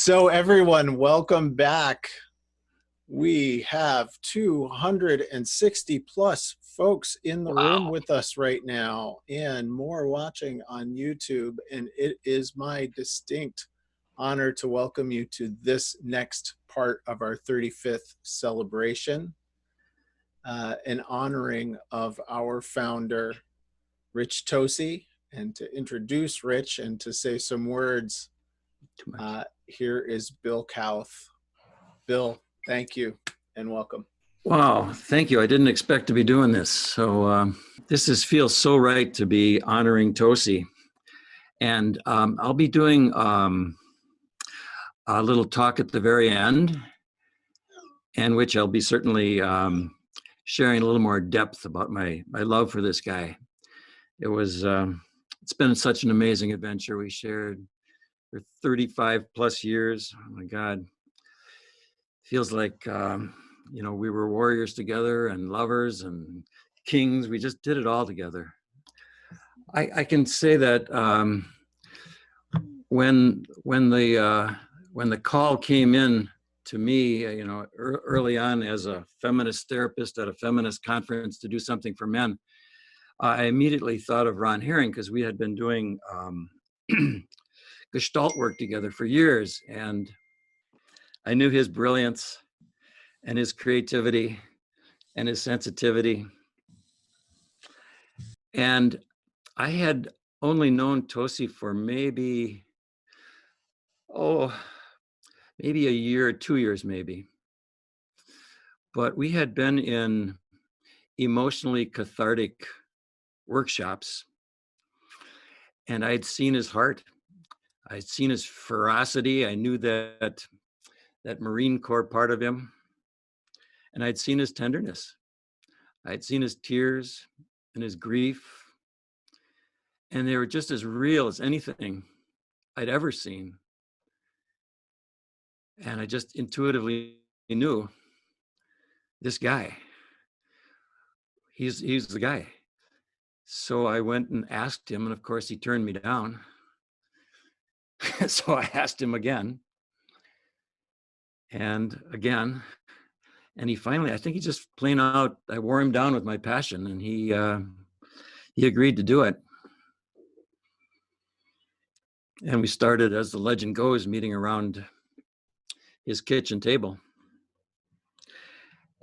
So everyone, welcome back. We have 260 plus folks in the room Wow. with us right now and more watching on YouTube. And it is my distinct honor to welcome you to this next part of our 35th celebration, in honoring of our founder, Rich Tosi. And to introduce Rich and to say some words, Too much. here is Bill Kauth. Bill, thank you and welcome. Wow. Thank you. I didn't expect to be doing this. This feels so right to be honoring Tosi. And I'll be doing a little talk at the very end, in which I'll be certainly sharing a little more depth about my love for this guy. It's been such an amazing adventure we shared for 35 plus years. Oh my God. Feels like we were warriors together and lovers and kings. We just did it all together. I can say that when the call came in to me, early on as a feminist therapist at a feminist conference to do something for men, I immediately thought of Ron Herring because we had been doing Gestalt work together for years, and I knew his brilliance and his creativity and his sensitivity. And I had only known Tosi for maybe a year or 2 years, maybe. But we had been in emotionally cathartic workshops, and I'd seen his heart. I'd seen his ferocity. I knew that Marine Corps part of him, and I'd seen his tenderness. I'd seen his tears and his grief, and they were just as real as anything I'd ever seen. And I just intuitively knew this guy, he's the guy. So I went and asked him, and of course he turned me down. So I asked him again and again, and he finally, I think he just plain out, I wore him down with my passion, and he agreed to do it. And we started, as the legend goes, meeting around his kitchen table.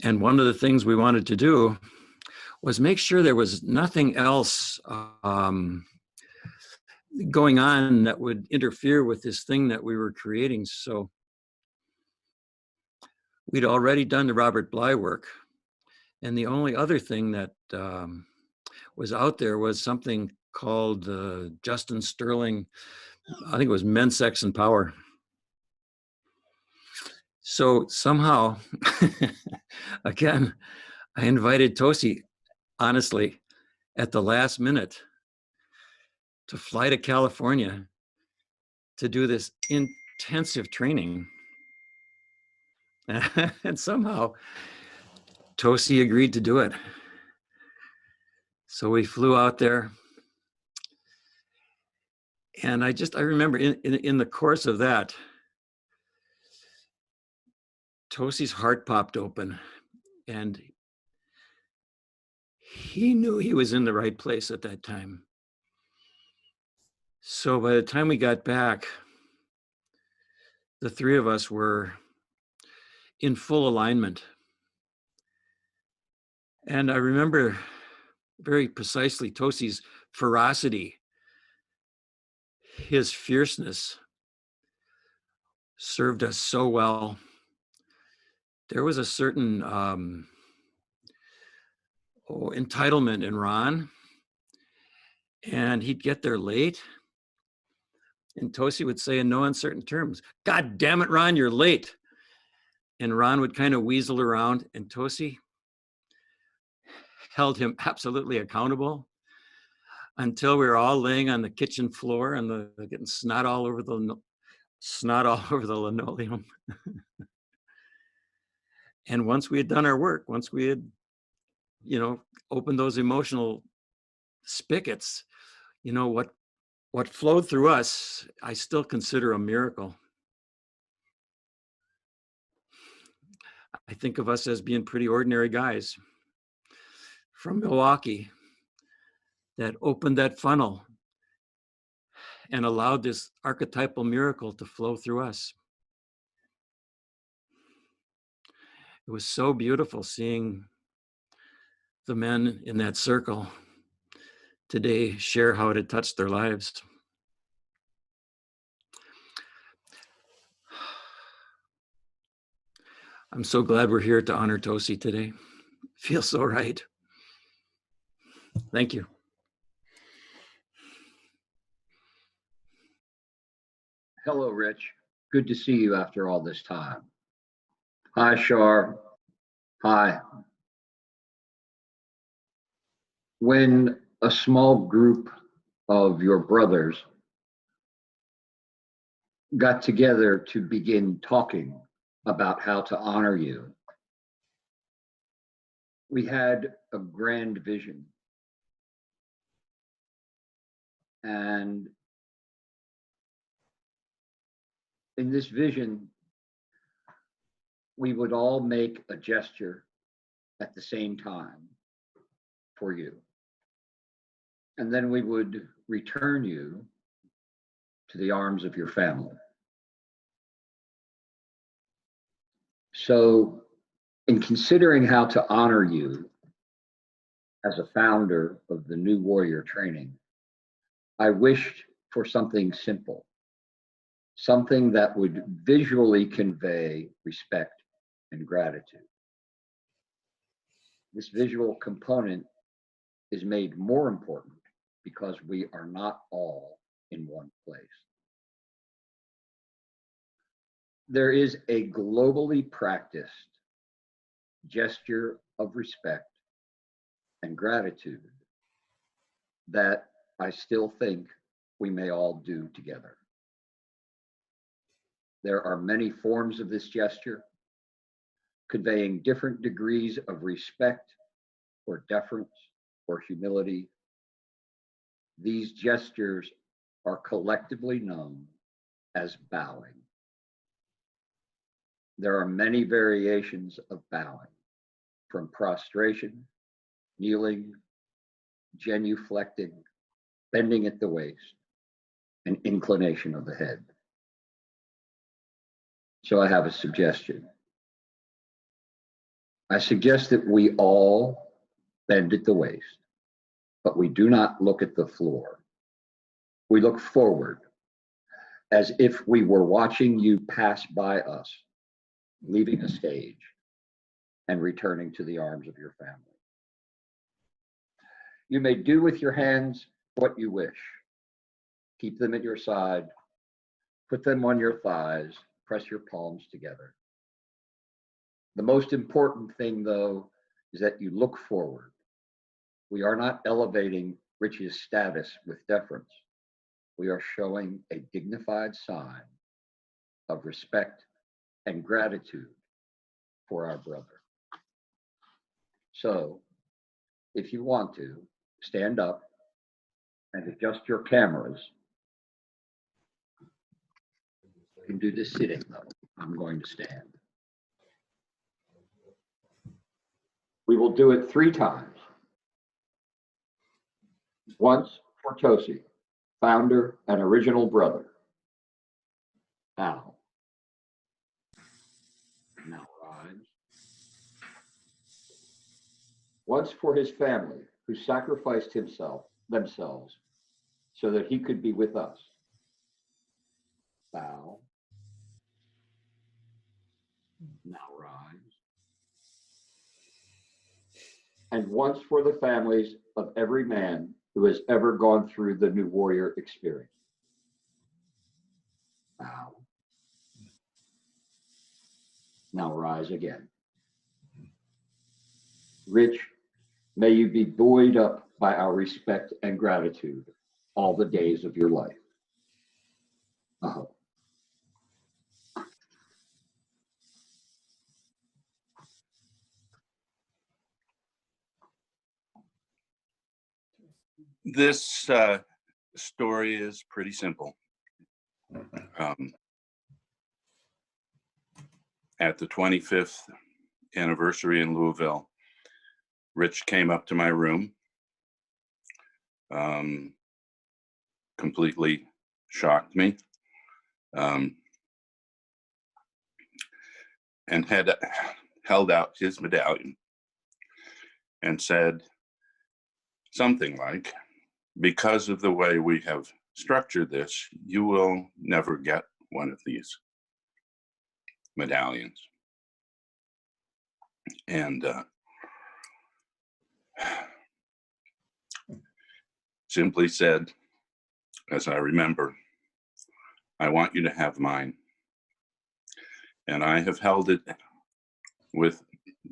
And one of the things we wanted to do was make sure there was nothing else going on that would interfere with this thing that we were creating. So we'd already done the Robert Bly work. And the only other thing that was out there was something called Justin Sterling, I think it was Men, Sex, and Power. So somehow, again, I invited Tosi, honestly, at the last minute to fly to California to do this intensive training. And somehow Tosi agreed to do it. So we flew out there. And I remember in the course of that, Tosi's heart popped open, and he knew he was in the right place at that time. So by the time we got back, the three of us were in full alignment. And I remember very precisely Tosi's ferocity, his fierceness served us so well. There was a certain entitlement in Ron, and he'd get there late. And Tosi would say in no uncertain terms, "God damn it, Ron, you're late." And Ron would kind of weasel around, and Tosi held him absolutely accountable until we were all laying on the kitchen floor and getting snot all over the linoleum. And once we had done our work, once we had, opened those emotional spigots, what flowed through us, I still consider a miracle. I think of us as being pretty ordinary guys from Milwaukee that opened that funnel and allowed this archetypal miracle to flow through us. It was so beautiful seeing the men in that circle today share how it had touched their lives. I'm so glad we're here to honor Tosi today. Feels so right. Thank you. Hello, Rich. Good to see you after all this time. Hi, Shar. Hi. When a small group of your brothers got together to begin talking about how to honor you, we had a grand vision. And in this vision, we would all make a gesture at the same time for you. And then we would return you to the arms of your family. So, in considering how to honor you as a founder of the New Warrior Training, I wished for something simple, something that would visually convey respect and gratitude. This visual component is made more important because we are not all in one place. There is a globally practiced gesture of respect and gratitude that I still think we may all do together. There are many forms of this gesture, conveying different degrees of respect or deference or humility. These gestures are collectively known as bowing. There are many variations of bowing, from prostration, kneeling, genuflecting, bending at the waist, and inclination of the head. So I have a suggestion. I suggest that we all bend at the waist, but we do not look at the floor. We look forward as if we were watching you pass by us, leaving a stage and returning to the arms of your family. You may do with your hands what you wish. Keep them at your side, put them on your thighs, press your palms together. The most important thing, though, is that you look forward. We are not elevating Rich's status with deference. We are showing a dignified sign of respect and gratitude for our brother. So, if you want to, stand up and adjust your cameras. You can do this sitting, though. I'm going to stand. We will do it 3 times. Once for Tosi, founder and original brother. Bow. Now rise. Once for his family, who sacrificed themselves, so that he could be with us. Bow. Now rise. And once for the families of every man who has ever gone through the New Warrior experience. Bow. Now rise again. Rich, may you be buoyed up by our respect and gratitude all the days of your life. Aho. This story is pretty simple. At the 25th anniversary in Louisville, Rich came up to my room, completely shocked me, and had held out his medallion and said something like, because of the way we have structured this, you will never get one of these medallions. And simply said, as I remember, I want you to have mine. And I have held it with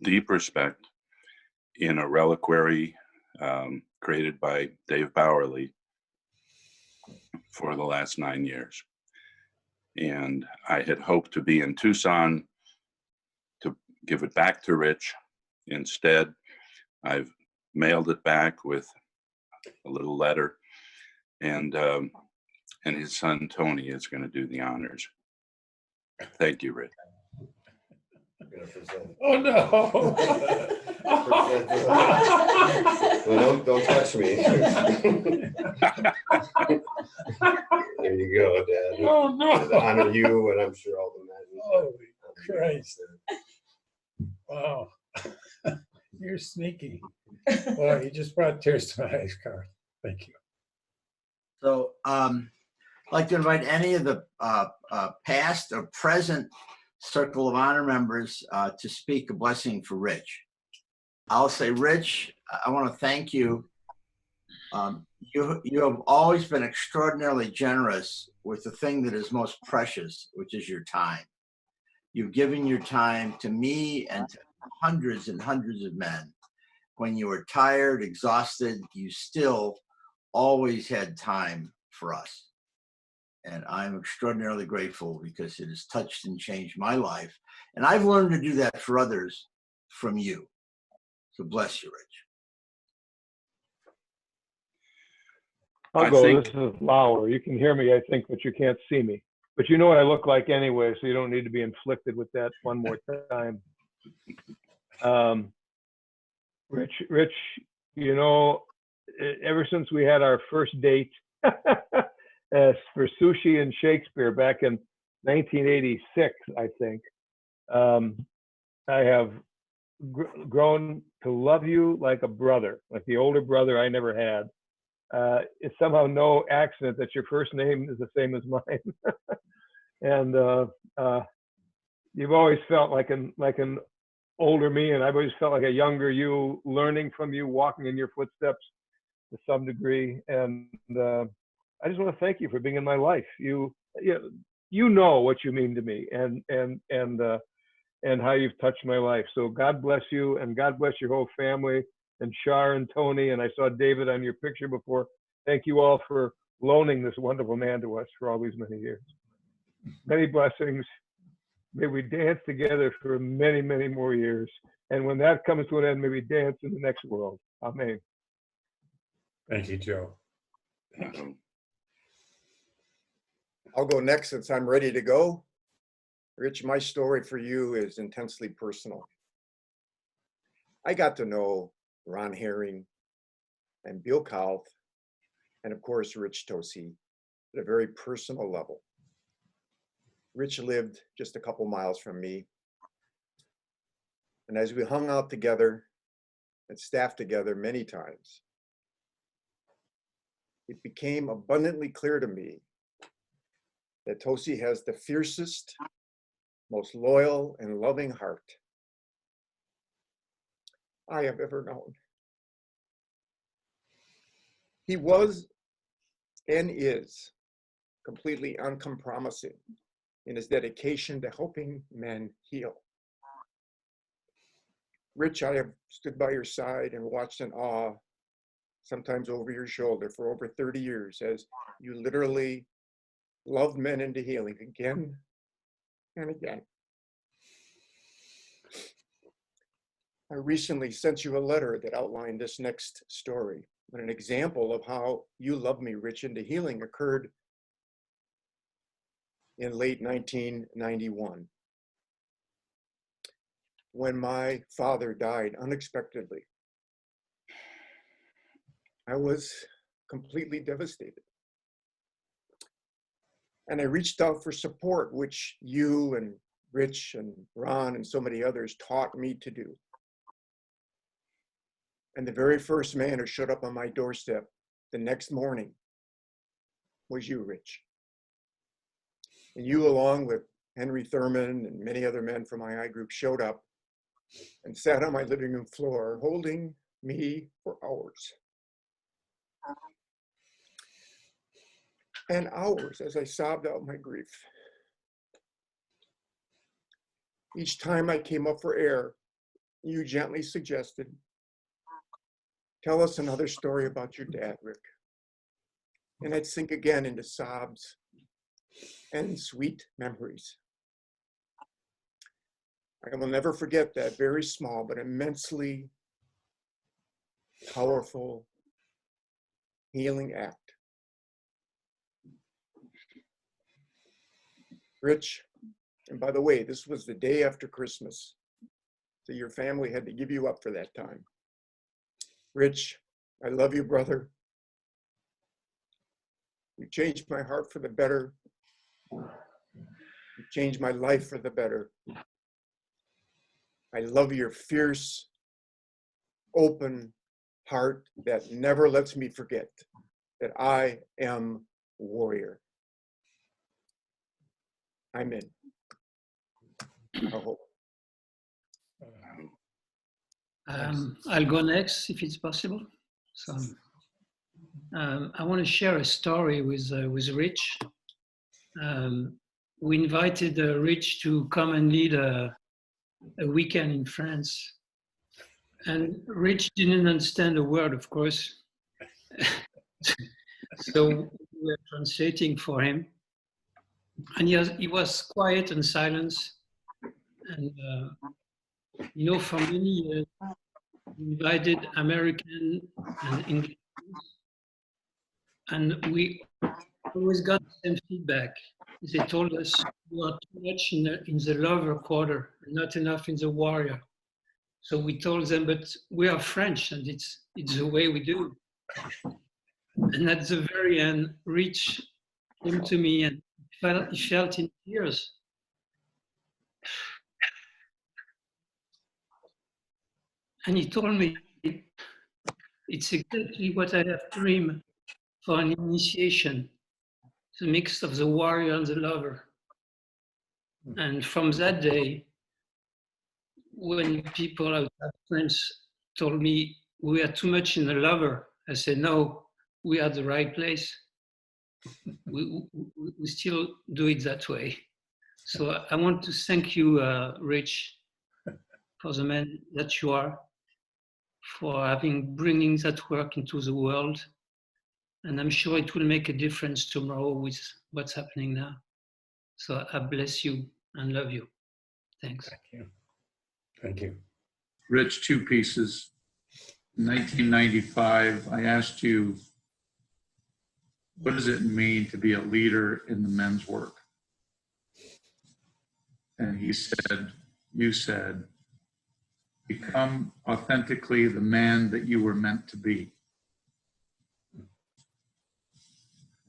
deep respect in a reliquary created by Dave Bowerly for the last 9 years. And I had hoped to be in Tucson to give it back to Rich. Instead, I've mailed it back with a little letter, and his son Tony is going to do the honors. Thank you, Rich. Oh no! Well, don't touch me. There you go, Dad. Oh no! To honor you, and I'm sure all the men. Holy Christ! Wow, you're sneaky. Well, you just brought tears to my eyes, Carl. Thank you. So I'd like to invite any of the past or present Circle of Honor members to speak a blessing for Rich. I'll say, Rich, I want to thank you. You have always been extraordinarily generous with the thing that is most precious, which is your time. You've given your time to me and to hundreds and hundreds of men. When you were tired, exhausted, you still always had time for us. And I'm extraordinarily grateful because it has touched and changed my life. And I've learned to do that for others from you. So bless you, Rich. I'll I go. think- This is Lauer. You can hear me, I think, but you can't see me. But you know what I look like anyway, so you don't need to be inflicted with that one more time. Rich, you know, ever since we had our first date for sushi and Shakespeare back in 1986, I think, I have grown to love you like a brother, like the older brother I never had. It's somehow no accident that your first name is the same as mine. And you've always felt like an older me, and I've always felt like a younger you, learning from you, walking in your footsteps to some degree. And I just want to thank you for being in my life. You know what you mean to me, and how you've touched my life. So God bless you, and God bless your whole family, and Shar and Tony, and I saw David on your picture before. Thank you all for loaning this wonderful man to us for all these many years. Many blessings. May we dance together for many, many more years. And when that comes to an end, may we dance in the next world. Amen. Thank you, Joe. I'll go next since I'm ready to go. Rich, my story for you is intensely personal. I got to know Ron Herring and Bill Kauth, and of course, Rich Tosi at a very personal level. Rich lived just a couple miles from me. And as we hung out together and staffed together many times, it became abundantly clear to me that Tosi has the fiercest, most loyal and loving heart I have ever known. He was and is completely uncompromising in his dedication to helping men heal. Rich, I have stood by your side and watched in awe, sometimes over your shoulder, for over 30 years as you literally loved men into healing again and again. I recently sent you a letter that outlined this next story, but an example of how you love me, Rich, into healing occurred in late 1991. when my father died unexpectedly. I was completely devastated. And I reached out for support, which you and Rich and Ron and so many others taught me to do. And the very first man who showed up on my doorstep the next morning was you, Rich. And you, along with Henry Thurman and many other men from my I group, showed up and sat on my living room floor holding me for hours. And hours as I sobbed out my grief. Each time I came up for air, you gently suggested, tell us another story about your dad, Rick. And I'd sink again into sobs and sweet memories. I will never forget that very small but immensely powerful healing act. Rich, and by the way, this was the day after Christmas, so your family had to give you up for that time. Rich, I love you, brother. You changed my heart for the better. You changed my life for the better. I love your fierce, open heart that never lets me forget that I am a warrior. I'm in. I hope. I'll go next if it's possible. So I want to share a story with Rich. We invited Rich to come and lead a weekend in France. And Rich didn't understand a word, of course. So we were translating for him. And he was quiet and silent. And, for many years, we invited American and English. And we always got the same feedback. They told us, you are too much in the lover quarter, and not enough in the warrior. So we told them, but we are French, and it's the way we do. And at the very end, Rich came to me and he felt in tears. And he told me, it's exactly what I have dreamed for an initiation, the mix of the warrior and the lover. And from that day, when people outside France told me we are too much in the lover, I said, no, we are the right place. We still do it that way. So I want to thank you, Rich, for the man that you are, for bringing that work into the world. And I'm sure it will make a difference tomorrow with what's happening now. So I bless you and love you. Thanks. Thank you. Thank you. Rich, two pieces. In 1995, I asked you, what does it mean to be a leader in the men's work? And you said, become authentically the man that you were meant to be.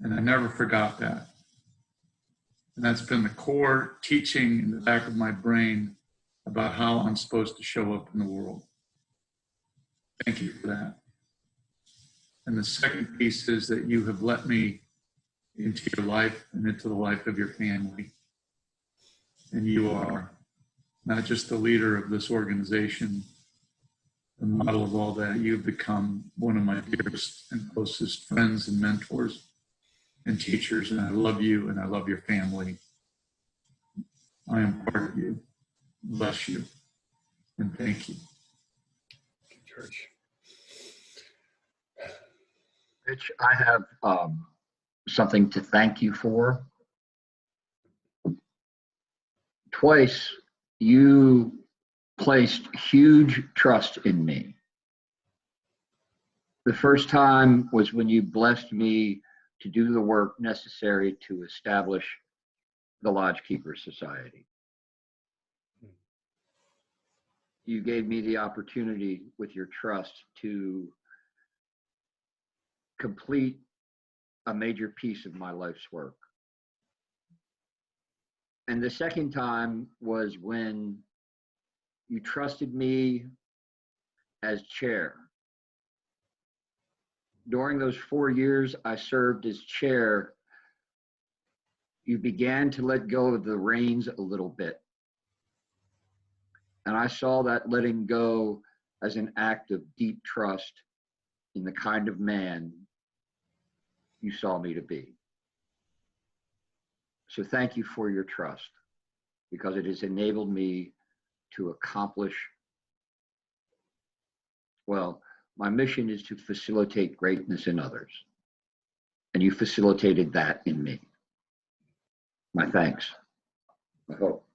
And I never forgot that. And that's been the core teaching in the back of my brain about how I'm supposed to show up in the world. Thank you for that. And the second piece is that you have let me into your life and into the life of your family. And you are not just the leader of this organization, the model of all that. You've become one of my dearest and closest friends and mentors and teachers. And I love you and I love your family. I am part of you. Bless you. And thank you. Thank you, George. Rich, I have something to thank you for. Twice, you placed huge trust in me. The first time was when you blessed me to do the work necessary to establish the Lodge Keepers Society. you gave me the opportunity with your trust to complete a major piece of my life's work. And the second time was when you trusted me as chair. During those 4 years I served as chair, you began to let go of the reins a little bit. And I saw that letting go as an act of deep trust in the kind of man you saw me to be. So thank you for your trust, because it has enabled me to accomplish, well, my mission is to facilitate greatness in others. And you facilitated that in me. My thanks. I hope.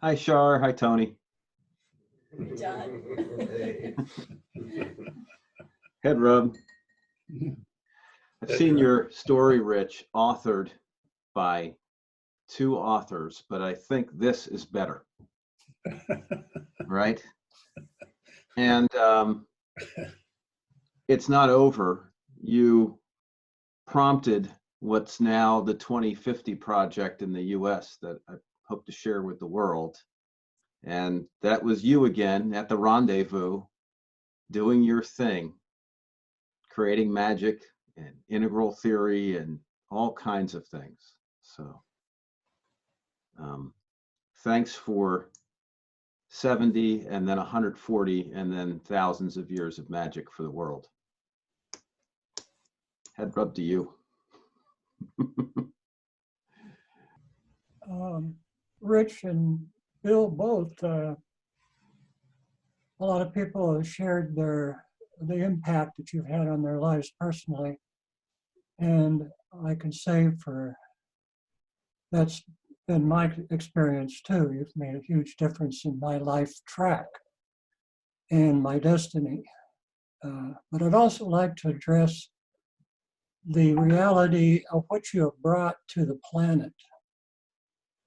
Hi, Shar. Hi, Tony. Done. Head rub. I've seen your story, Rich, authored by 2 authors, but I think this is better. Right? And it's not over. You prompted what's now the 2050 project in the US that I hope to share with the world. And that was you again at the rendezvous, doing your thing, creating magic and integral theory and all kinds of things. So thanks for 70 and then 140 and then thousands of years of magic for the world. Head rub to you. Rich and Bill both, a lot of people have shared the impact that you've had on their lives personally. And I can say that's been my experience too. You've made a huge difference in my life track and my destiny. But I'd also like to address the reality of what you have brought to the planet.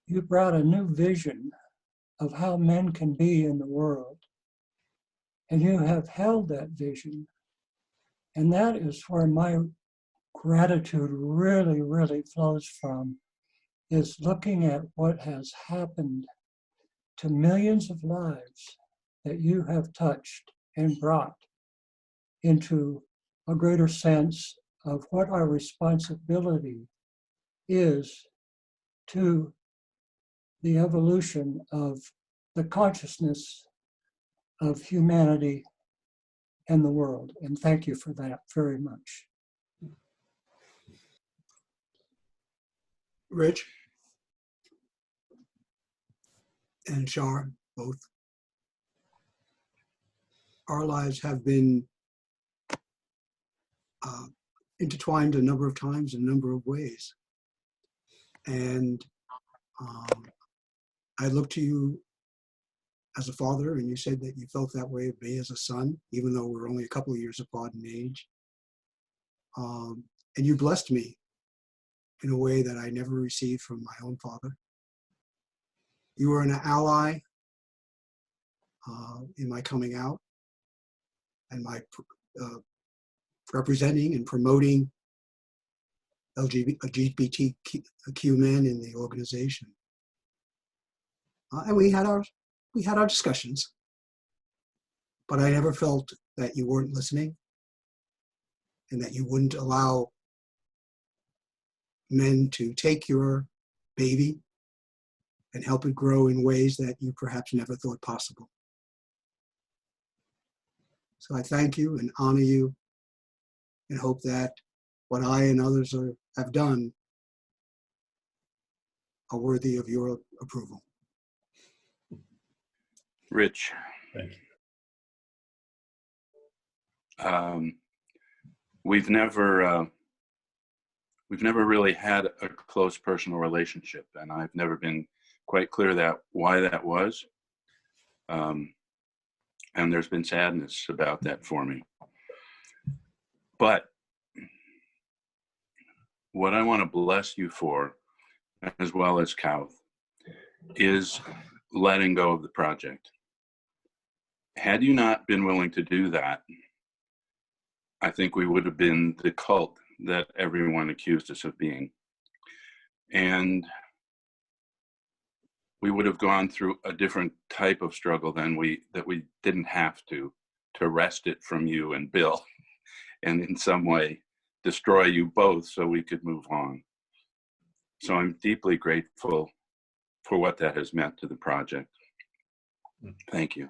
You brought a new vision of how men can be in the world. And you have held that vision. And that is where my gratitude really, really flows from, is looking at what has happened to millions of lives that you have touched and brought into a greater sense of what our responsibility is to the evolution of the consciousness of humanity and the world. And thank you for that very much. Rich and Shar, both. Our lives have been intertwined a number of times in a number of ways. And I look to you as a father, and you said that you felt that way of me as a son, even though we're only a couple of years apart in age. And you blessed me in a way that I never received from my own father. You were an ally in my coming out and my representing and promoting LGBTQ men in the organization. And we had our discussions, but I never felt that you weren't listening and that you wouldn't allow men to take your baby and help it grow in ways that you perhaps never thought possible. So I thank you and honor you and hope that what I and others have done are worthy of your approval. Rich. Thank you. We've never really had a close personal relationship, and I've never been quite clear why that was. And there's been sadness about that for me. But what I want to bless you for, as well as Kauth, is letting go of the project. Had you not been willing to do that, I think we would have been the cult that everyone accused us of being. And we would have gone through a different type of struggle than that we didn't have to wrest it from you and Bill, and in some way destroy you both so we could move on. So I'm deeply grateful for what that has meant to the project. Thank you.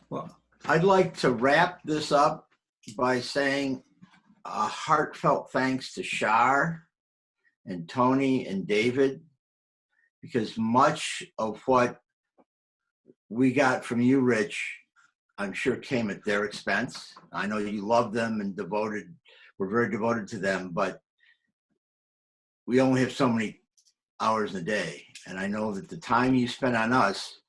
Well, I'd like to wrap this up by saying a heartfelt thanks to Shar and Tony and David, because much of what we got from you, Rich, I'm sure came at their expense. I know you love them and were very devoted to them, but we only have so many hours a day. And I know that the time you spent on us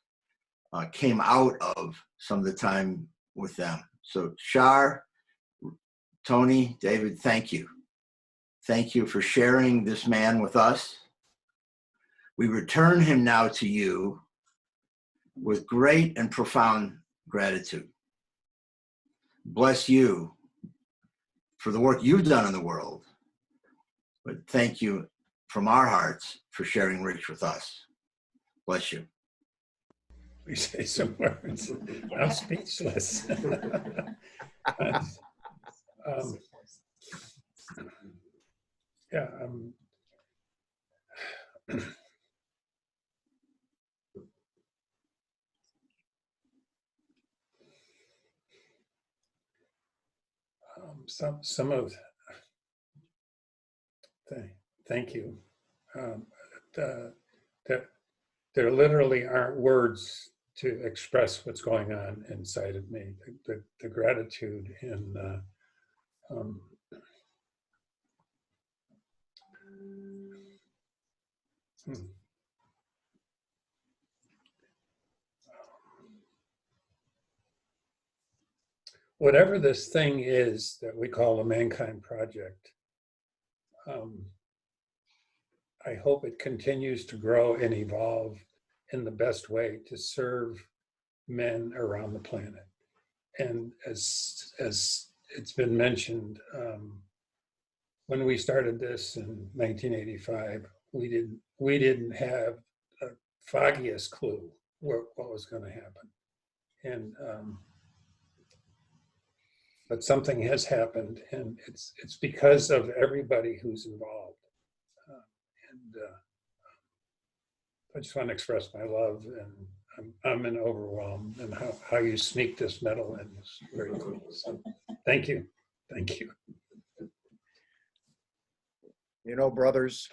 came out of some of the time with them. So Shar, Tony, David, thank you. Thank you for sharing this man with us. We return him now to you with great and profound gratitude. Bless you for the work you've done in the world, but thank you from our hearts for sharing Rich with us. Bless you. We say some words. I'm speechless. Yeah. Some of. Thank you. There literally aren't words to express what's going on inside of me. The gratitude and whatever this thing is that we call the Mankind Project, I hope it continues to grow and evolve in the best way to serve men around the planet. And as it's been mentioned, when we started this in 1985, we didn't have a foggiest clue what was going to happen. And but something has happened, and it's because of everybody who's involved. I just want to express my love, and I'm in overwhelm, and how you sneak this medal in is very cool. So thank you. Thank you. You know, brothers,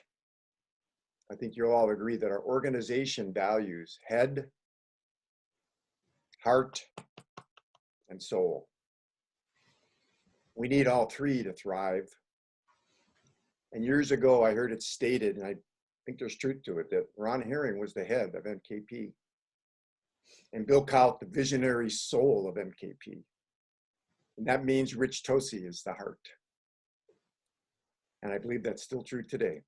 I think you'll all agree that our organization values head, heart, and soul. We need all three to thrive. And years ago, I heard it stated, and I think there's truth to it, that Ron Herring was the head of MKP. And Bill Kaut, the visionary soul of MKP. And that means Rich Tosi is the heart. And I believe that's still true today.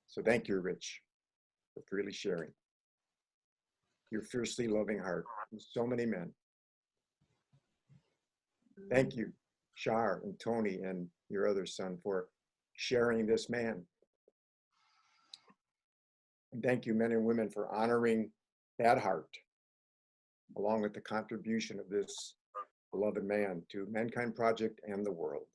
So thank you, Rich, for freely sharing your fiercely loving heart with so many men. Thank you, Shar and Tony and your other son, for sharing this man. And thank you, men and women, for honoring that heart, along with the contribution of this beloved man to Mankind Project and the world.